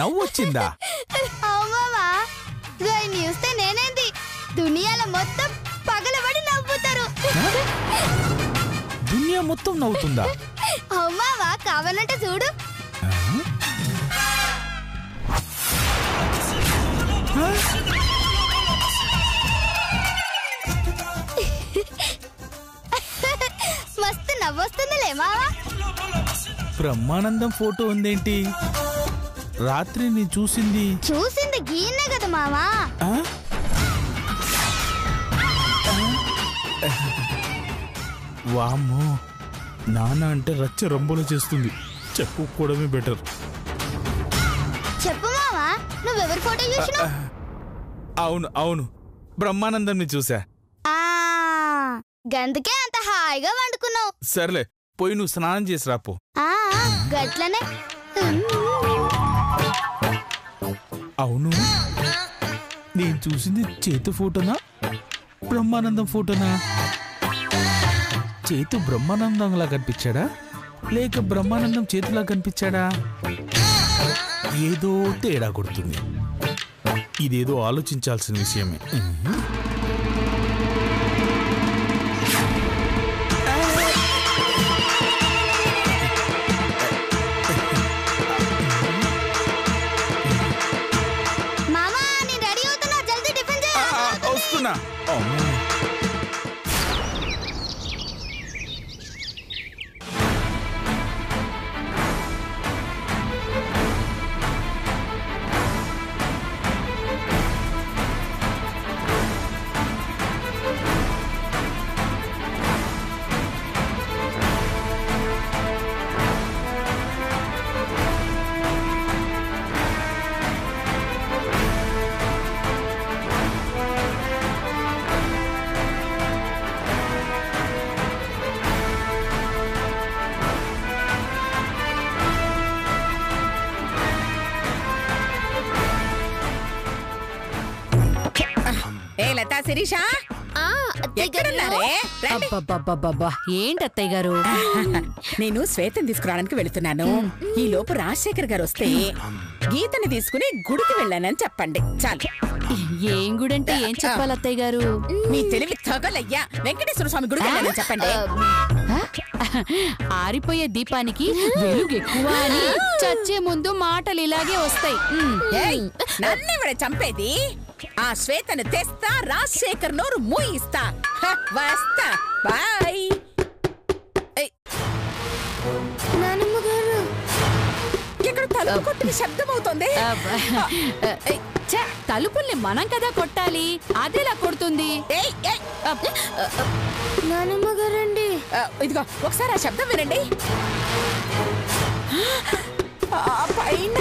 నవ్వొచ్చిందా? అమ్మవా గాయని చూస్తే నేనేంది దునియాలో మొత్తం పగలబడి నవ్వుతారు. దునియా మొత్తం నవ్వుతుందా? అమ్మవా కావాలంటే చూడు. మస్తు నవ్వొస్తుందిలే మావా. బ్రహ్మానందం ఫోటో ఉందేంటి? రాత్రి నీ చూసింది గీనే కదా మావా. వామ్మో, నాన్న అంటే రచ్చ రంబోలు చేస్తుంది. చెప్పుకోవడమే బెటర్. చెప్పు మావా, నువ్వెవరి ఫోటో చూసినావు? అవును బ్రహ్మానందంని చూసా. గందుకే అంత హాయిగా వండుకున్నావు. సర్లే, పోయి నువ్వు స్నానం చేసి రాపో. గట్లనే. అవును, నేను చూసింది చేతు ఫోటోనా బ్రహ్మానందం ఫోటోనా? చేతు బ్రహ్మానందంలా కనిపించాడా లేక బ్రహ్మానందం చేతులా కనిపించాడా? ఏదో తేడా కొడుతుంది. ఇదేదో ఆలోచించాల్సిన విషయమే. వస్తున్నా. లతా శిరీష, ఏంటి అత్తయ్య గారు? నేను శ్వేతని తీసుకురావడానికి వెళుతున్నాను. ఈ లోపు రాజశేఖర్ గారు వస్తే గీతని తీసుకుని గుడికి వెళ్ళానని చెప్పండి చాలు. ఏం గుడి అంటే ఏం చెప్పాలి అత్తయ్య గారు? మీ తెలివి తగలయ్యా. వెంకటేశ్వర స్వామి గుడికి వెళ్ళానని చెప్పండి. ఆరిపోయే దీపానికి వెలుగు ఎక్కువ అని చచ్చే ముందు మాటలు ఇలాగే వస్తాయి. నన్నెవడ చంపేది? ఆ శ్వేతను తెస్తా, రాజశేఖర్ నోరు మూయిస్తా. వస్తా, బాయ్. ఇక్కడ తలుపు కొట్టిన శబ్దం అవుతుంది. తలుపుల్ని మనం కదా కొట్టాలి, అదేలా కొడుతుంది? నానమ్మగారండి, ఇదిగో ఒకసారి ఆ శబ్దం వినండి. పైన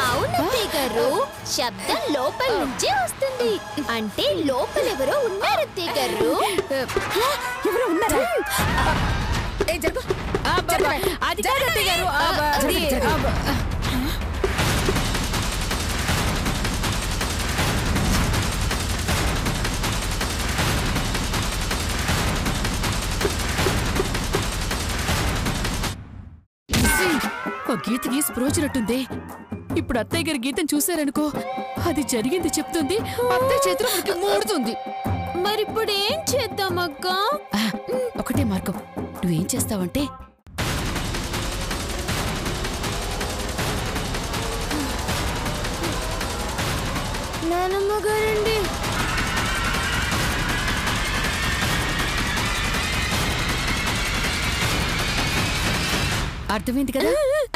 అవునత్తయ్య గారు, శబ్దం లోపల నుంచే వస్తుంది. అంటే లోపలెవరో ఉన్నారు అత్తయ్య గారు. ఎవరో ఉన్నారా? జరుగు. అది కాదు అత్తయ్య గారు. గీతకి స్ప్రోచినట్టుంది. ఇప్పుడు అత్తయ్య గారి గీతను చూశారనుకో, అది జరిగింది చెప్తుంది, అత్తయ్య చేతిలో మనకి మూడుతుంది. మరిప్పుడు ఏం చేద్దామక్క? ఒకటే మార్గం. నువ్వేం చేస్తావంటే, నానమ్మగారండి, అర్థమైంది కదా?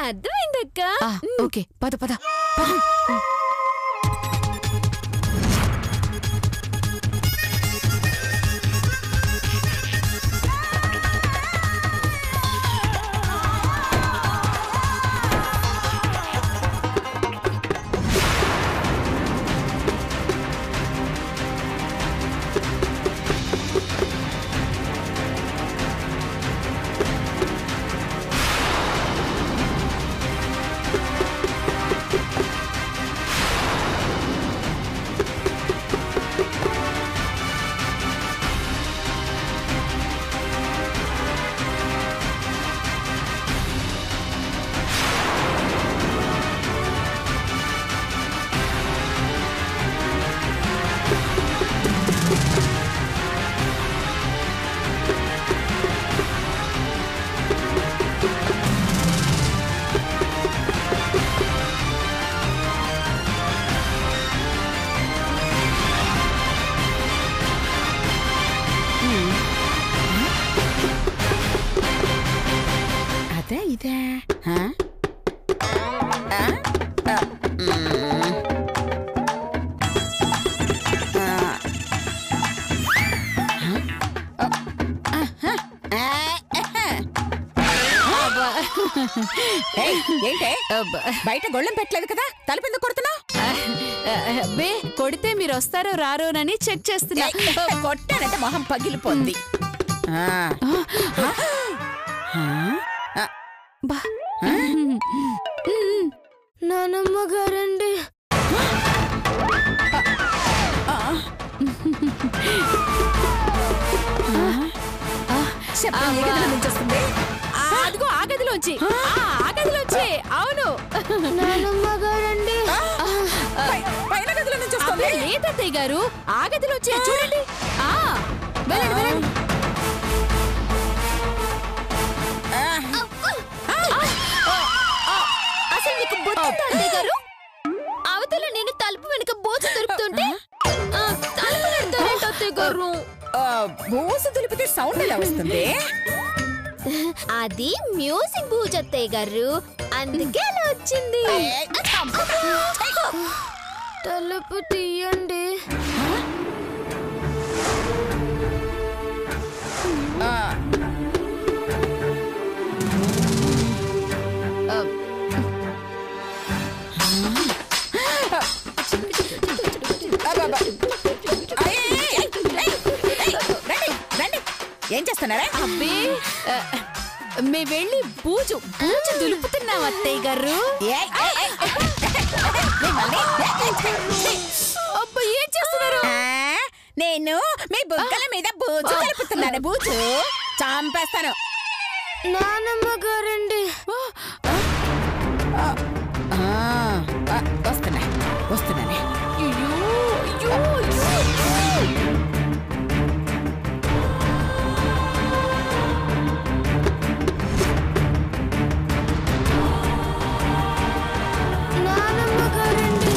అర్థమైందక్క. ఓకే, పద పద. ఏంటే బయట గొళ్ళెం పెట్టలేదు కదా, తలుపు ఎందుకు కొడుతున్నావు? బే కొడితే మీరు వస్తారో రారోనని చెక్ చేస్తున్నా. కొట్టానంటే మొహం పగిలిపోద్ది. నానమ్మ గారండి. అదిగో ఆ గదిలోంచి, ఆ గదిలోంచి. అవును నానమ్మ గారండి. పైన గదిలో నుంచి వస్తుంది. లేదత్తయ్య గారు, ఆ గదిలోంచి చూడండి. వెళ్ళండి వెళ్ళండి. అసలు మీకు బుద్ధి ఉందా అత్తయ్య గారు? అవతల నేను తలుపు వెనుక బోసు దొరుకుతుంటే తలుపు నెడతారేంటి అత్తయ్య గారు? బోసు దులిపితే సౌండ్ ఎలా వస్తుంది? అది మ్యూజిక్ బూజ్ అత్తయ్య గారు, అందుకే అలా వచ్చింది. తలుపు తీయండి. ఏం చేస్తున్నారా? అబ్బే మే వెళ్ళి బూజు దులుపుతున్నాం అత్తయ్య గారు. అబ్బా ఏం చేస్తున్నారు? నేను మీ బుగ్గల మీద బూజు కలుపుతున్నాను. బూజు చంపేస్తాను. నానమ్మ గారండి. వస్తున్నానే. నానమ్మ గారండి.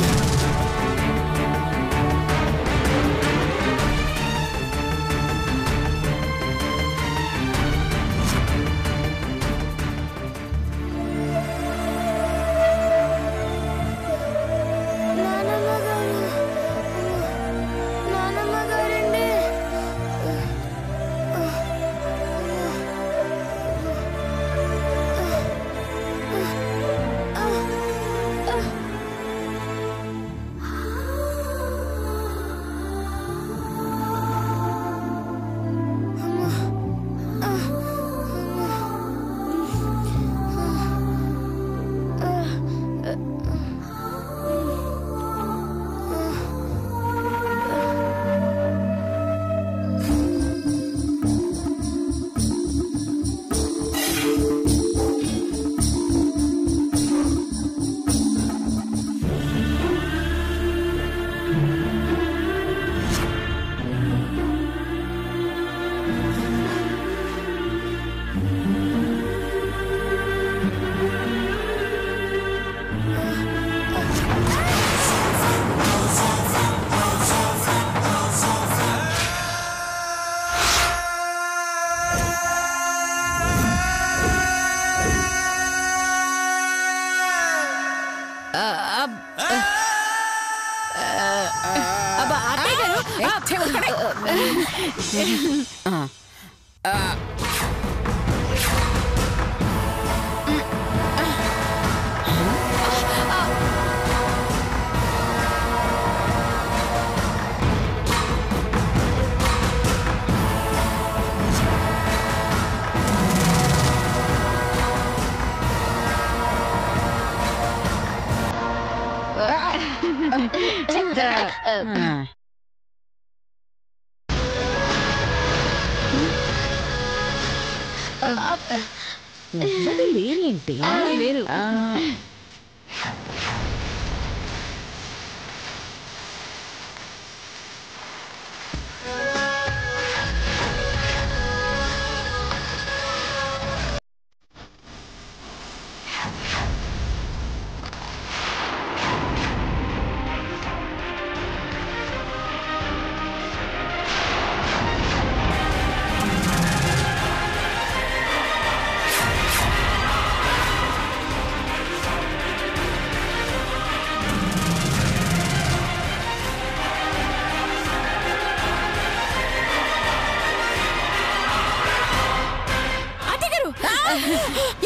లేరేంటి? లేరు.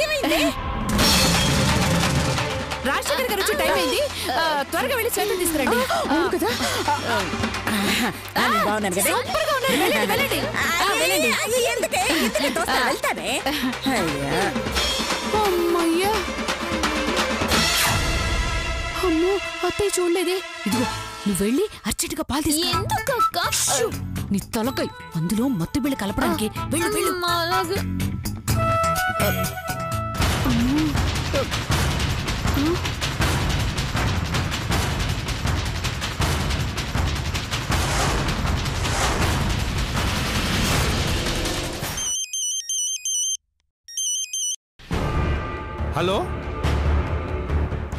ఏమైంది? రాజశేఖర్ గారు వచ్చే టైం అయింది. త్వరగా వెళ్ళి శ్వేత తీసుకురండి. అవును కదా, బాగున్నాను కదా. సూపర్గా ఉన్నారు. వెళ్ళండి, వెళ్ళండి. వెళ్ళండి. ఎందుకే వెళ్తానే. అయ్యా అమ్మయ్యా, అమ్మో అత్తయ్య చూడలేదే. ఇదిగో నువ్వు వెళ్ళి అర్జెంటుగా పాలు తీసుకురా. ఎందుకక్క? నీ తలకై అందులో మత్తు బిళ్ళ కలపడానికి వెళ్ళు వెళ్ళు. అలాగే. హలో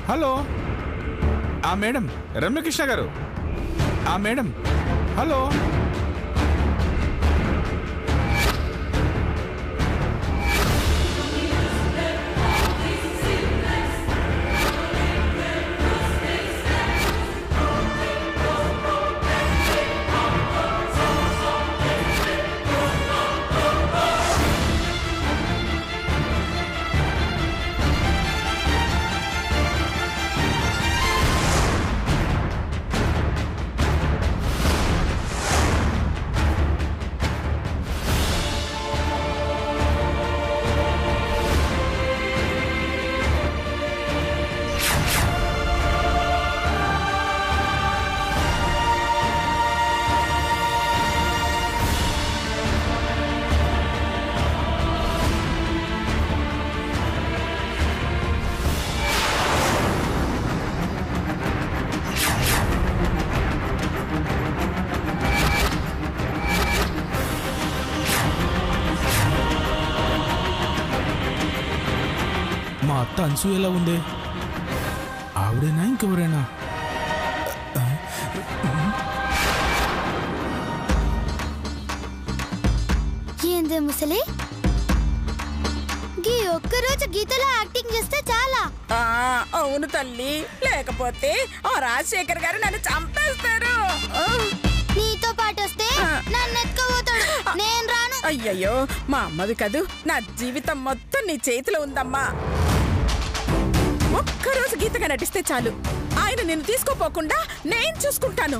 హలో మేడం, రమ్యకృష్ణ గారు. Madam, hello. మా అత్త అన్సు ఎలా ఉంది? ఆవిడేనా ఇంకెవరైనా? ఏందే ముసలి, గీ ఒక్కరోజు గీతలో యాక్టింగ్ చేస్తే చాలా. అవును తల్లి, లేకపోతే ఆ రాజశేఖర్ గారు నన్ను చంపేస్తారు. నీతో పాటు వస్తే నన్ను ఎత్తుకోబోతాడు, నేను రాను. అయ్యయ్యో, మా అమ్మవి కదూ, నా జీవితం మొత్తం నీ చేతిలో ఉందమ్మా. ఒక్కరోజు గీతగా నటిస్తే చాలు, ఆయన నిన్ను తీసుకోపోకుండా నేను చూసుకుంటాను.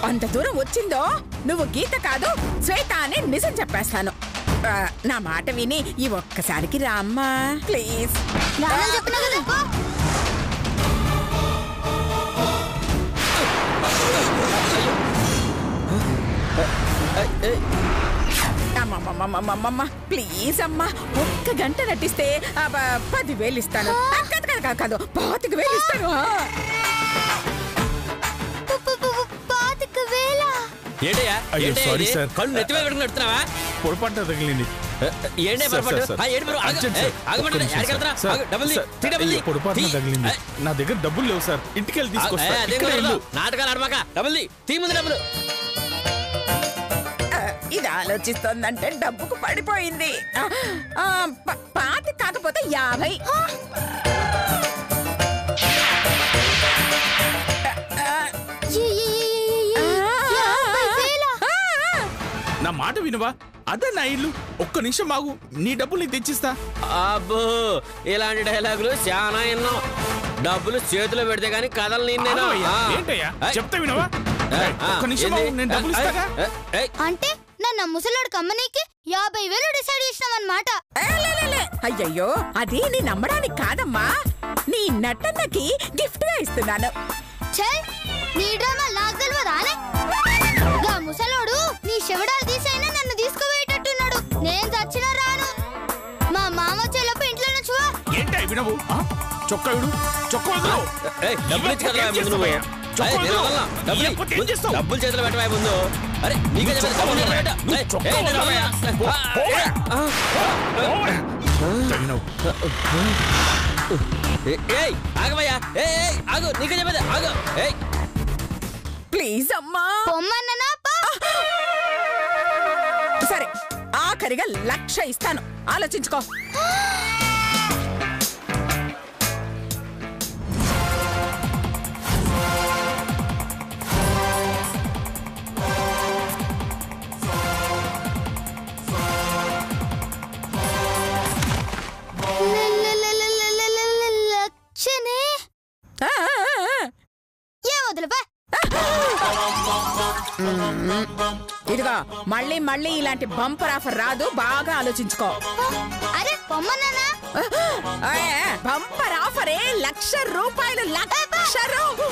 అంత దూరం వచ్చిందో నువ్వు గీత కాదు శ్వేత అని నిజం చెప్పేస్తాను. నా మాట విని ఈ ఒక్కసారికి రామ్మా ప్లీజ్. రానని చెప్పినా కదా. పో. అమ్మమ్మమ్మమ్మమ్మమ్మ ప్లీజ్ అమ్మా, ఒక్క గంట నటిస్తే 10,000 ఇస్తాను. కాదు 25,000 ఇస్తాను. 25,000? ఏంటయ్యా? అయ్యో, సారీ సార్. కళ్ళు నెత్తిమీద పెట్టుకుని నడుతున్నావా? పొరపాటు తగిలింది. పొరపాటు తగిలింది. నా దగ్గర డబ్బులు లేవు సార్, ఇంటికి వెళ్ళి తీసుకొస్తా. నాటకాలు ఆడమాక, డబ్బులు తీ ముందు డబ్బులు. ఇది ఆలోచిస్తోందంటే డబ్బుకు పడిపోయింది. 5 కాకపోతే 50. నా మాట వినవా? అదే నా ఇల్లు. ఒక్క నిమిషం ఆగు, నీ డబ్బులు నీకు తెచ్చిస్తా. అబ్బో, ఇలాంటి డైలాగులు చాలా ఎన్నో. డబ్బులు చేతిలో పెడితే గానీ కథలు నేను. ఏంటయ్యా చెప్తా వినవా? ఒక్క నిమిషం ఆగు, నేను డబ్బులు ఇస్తాగా. అంటే నన్ను ముసలాడు కమ్మనీకి 50,000 డిసైడ్ చేసినామన్నమాట. అయ్యయ్యో, అది నీ నమ్మడానికి కాదమ్మా, నీ నటనకి గిఫ్ట్ గా ఇస్తున్నాను. నీ డ్రామా నాకు తెలియదానే? గా ముసలోడు నీ శివడాలు తీసైనా నన్ను తీసుకుపోయేటట్టున్నాడు. నేను చచ్చినా రాను. మా మామ చెల్లపు ఇంట్లో నుంచి ఏంటి వినవు? చొక్కా విడు, చొక్కా వదలు. డబ్బులు ఇచ్చి కదా ముందు నువ్వు. డబ్బులు చేతిలో పెట్టవా ముందు. అరే నీకే ఆగవయ్యా, ఆగు, నీకే చెప్పేది ఆగు. ప్లీజ్ అమ్మా. సరే, ఆఖరిగా 1,00,000 ఇస్తాను, ఆలోచించుకో. ఇదిగో మళ్ళీ మళ్ళీ ఇలాంటి బంపర్ ఆఫర్ రాదు, బాగా ఆలోచించుకో. అరే పొమ్మన్నానా? బంపర్ ఆఫరే ₹1,00,000.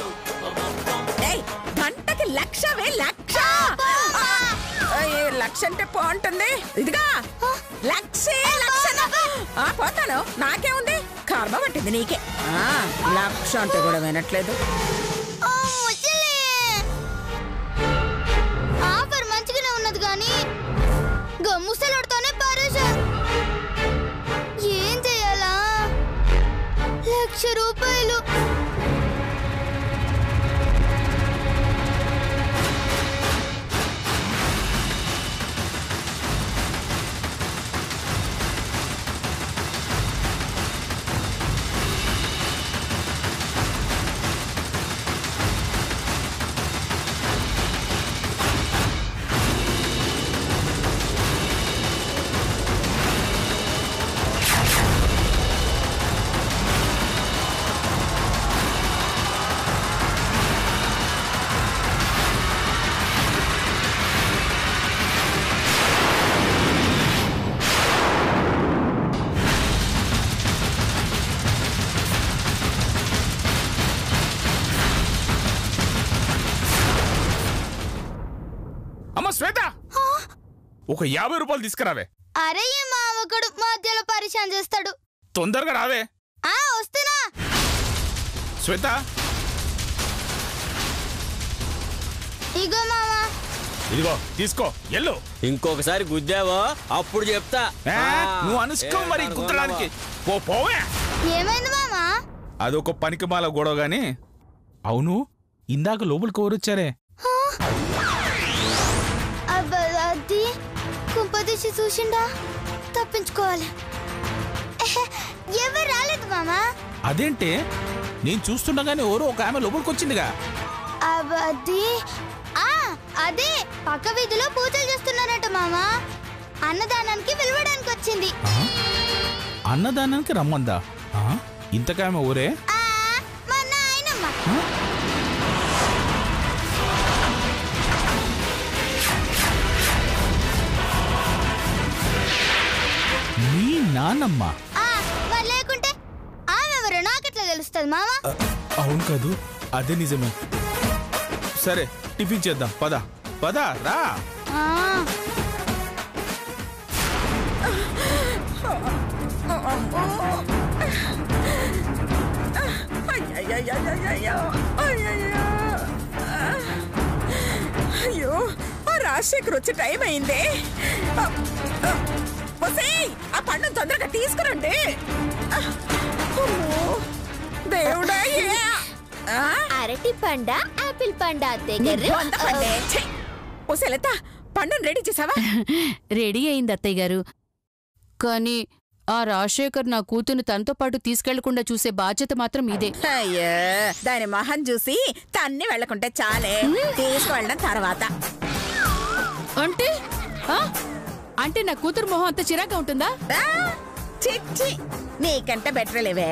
గంటకి 1,00,000 లక్ష. 1,00,000 అంటే బాగుంటుంది. ఇదిగా 1,00,000 పోతాను, నాకేముంది, కర్మ పట్టింది నీకే. 1,00,000 అంటే కూడా వినట్లేదు. ఆఫర్ మంచిగానే ఉన్నది కానీ ముసలోడితోనే పరేషా. ఏం చెయ్యాలా? ₹1,00,000. శ్వేత, ఒక ₹50 తీసుకురావే. అరే ఈ మావకుడు మధ్యలో పరిశాన్ చేస్తాడు. తొందరగా రావే. వస్తున్నా. శ్వేత, ఇగో మావా. ఇదిగో తీసుకో, ఎల్లు. ఇంకొకసారి గుద్దావో అప్పుడు చెప్తా. నువ్వు అనుసుకో మరి గుద్దడానికి. పోవే. ఏమైంది మామా? అదొక పనికిమాల గొడవ గాని. అవును, ఇందాక లోపలికి ఎవరొచ్చారే? అది కుంపదీసి చూసిండా? తప్పించుకోవాలి. ఎవరు రాలేదు మామా. అదేంటే, నేను చూస్తుండగానే ఎవరో ఒక ఆమె లోపలికి వచ్చిందిగా. అదే పక్క వీధిలో పూజలు చేస్తున్నారట మామా. అన్నదానానికి పిలవడానికి వచ్చింది. అన్నదానానికి రమ్మందా? ఇంతకామె ఊరే? మా నాయనమ్మ. మీ నాన్నమ్మ? లేకుంటే ఆమెవరో నాకెట్లా తెలుస్తుంది మామా? అవును కాదు, అదే నిజమే. సరే టిఫిన్ చేద్దాం, పద పద రా. అయ్యో, రాజశేఖర్ వచ్చే టైం అయింది. ఆ పండు తొందరగా తీసుకురండి. దేవుడా, అరటి పండ, ఆపిల్ పండ. లత, పండును రెడీ చేసావా? రెడీ అయింది అత్తయ్య గారు. కానీ ఆ రాజశేఖర్ నా కూతురు తనతో పాటు తీసుకెళ్లకుండా చూసే బాధ్యత మాత్రం ఇదే. అయ్యో, దాని మొహం చూసి తన్ని వెళ్లకుంటే చాలే, తీసుకువెళ్ళడం తర్వాత. అంటే అంటే నా కూతురు మొహం అంత చిరాగా ఉంటుందా? చిచ్చి, నీకంటే బెటర్ లేవే.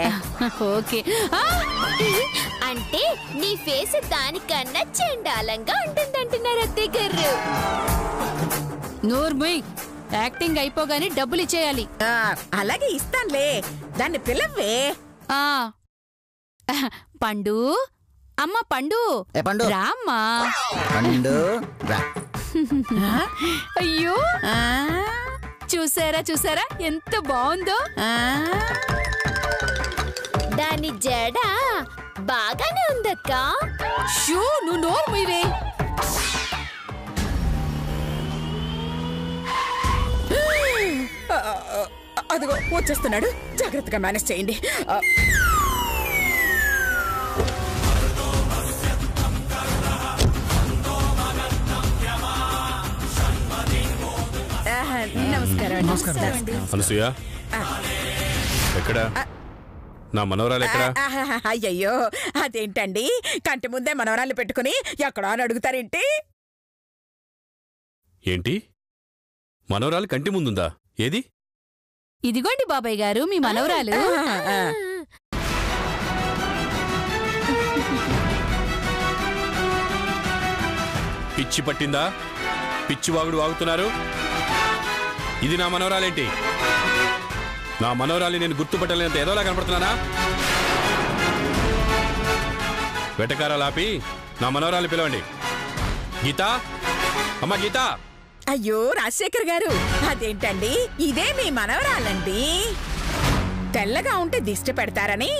ఓకే. అంటే నీ ఫేస్ దానికన్నా చెండాలంగా ఉంటుందంటున్నారు అత్తయ్య గారు. నోర్మయ్, యాక్టింగ్ అయిపోగానే డబ్బులు ఇచ్చేయాలి. అలాగే ఇస్తానులే, దాన్ని పిలవ్వే. పండు, అమ్మ పండు, రామ్మా. అయ్యో, చూసారా చూసారా ఎంత బాగుందో. దాని జడ బాగానే ఉందక్క. షూ, నువ్వు నోరు మీవే. అదిగో వచ్చేస్తున్నాడు, జాగ్రత్తగా మేనేజ్ చేయండి. నమస్కారం. అనసూయ, ఎక్కడా నా మనవరాలు? ఎక్కడా? అయ్యయ్యో, అదేంటండి, కంటి ముందే మనవరాలు పెట్టుకుని ఎక్కడా అని అడుగుతారేంటి? ఏంటి, మనవరాలు కంటి ముందుందా? ఏది? ఇదిగోండి బాబాయ్ గారు, మీ మనవరాలు. పిచ్చి పట్టిందా? పిచ్చి వాగుడు వాగుతున్నారు. ఇది నా మనవరాలేంటి? నా మనవరాలి నేను గుర్తుపట్టలేనంత ఏదోలా కనపడుతున్నానా? వెటకారాలు ఆపి నా మనవరాలి పిలవండి. గీతా, అమ్మ గీతా. అయ్యో రాజశేఖర్ గారు, అదేంటండి, ఇదే మీ మనవరాలండి. తెల్లగా ఉంటే దిష్టి పెడతారని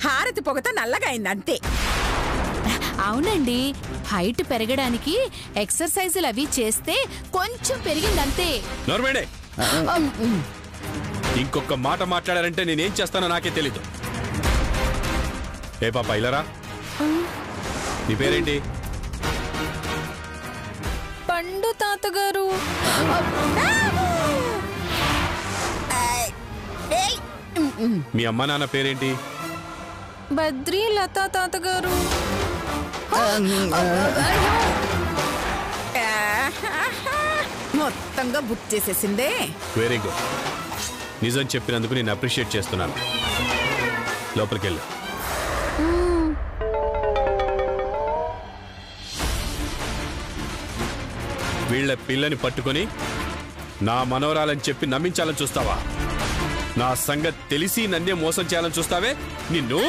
హారతి పొగతో నల్లగా అయింది అంతే. అవునండి, హైట్ పెరగడానికి ఎక్సర్సైజులు అవి చేస్తే కొంచెం పెరిగిందంతే. నోర్మేడే, ఇంకొక మాట మాట్లాడారంటే నేనేం చేస్తానో నాకే తెలీదు. ఏ పాప ఇలారా. నీ పేరేంటి? పండు తాతగారు. మీ అమ్మ నాన్న పేరేంటి? బద్రీ లతా తాతగారు. మొత్తంగా బుక్ చేసేసిందే. Very good. నిజం చెప్పినందుకు నేను అప్రిషియేట్ చేస్తున్నాను. లోపలికెళ్ళు. వీళ్ళ పిల్లని పట్టుకొని నా మనవరాలని చెప్పి నమ్మించాలని చూస్తావా? నా సంగతి తెలిసి నన్నే మోసం చేయాలని చూస్తావే నిన్ను.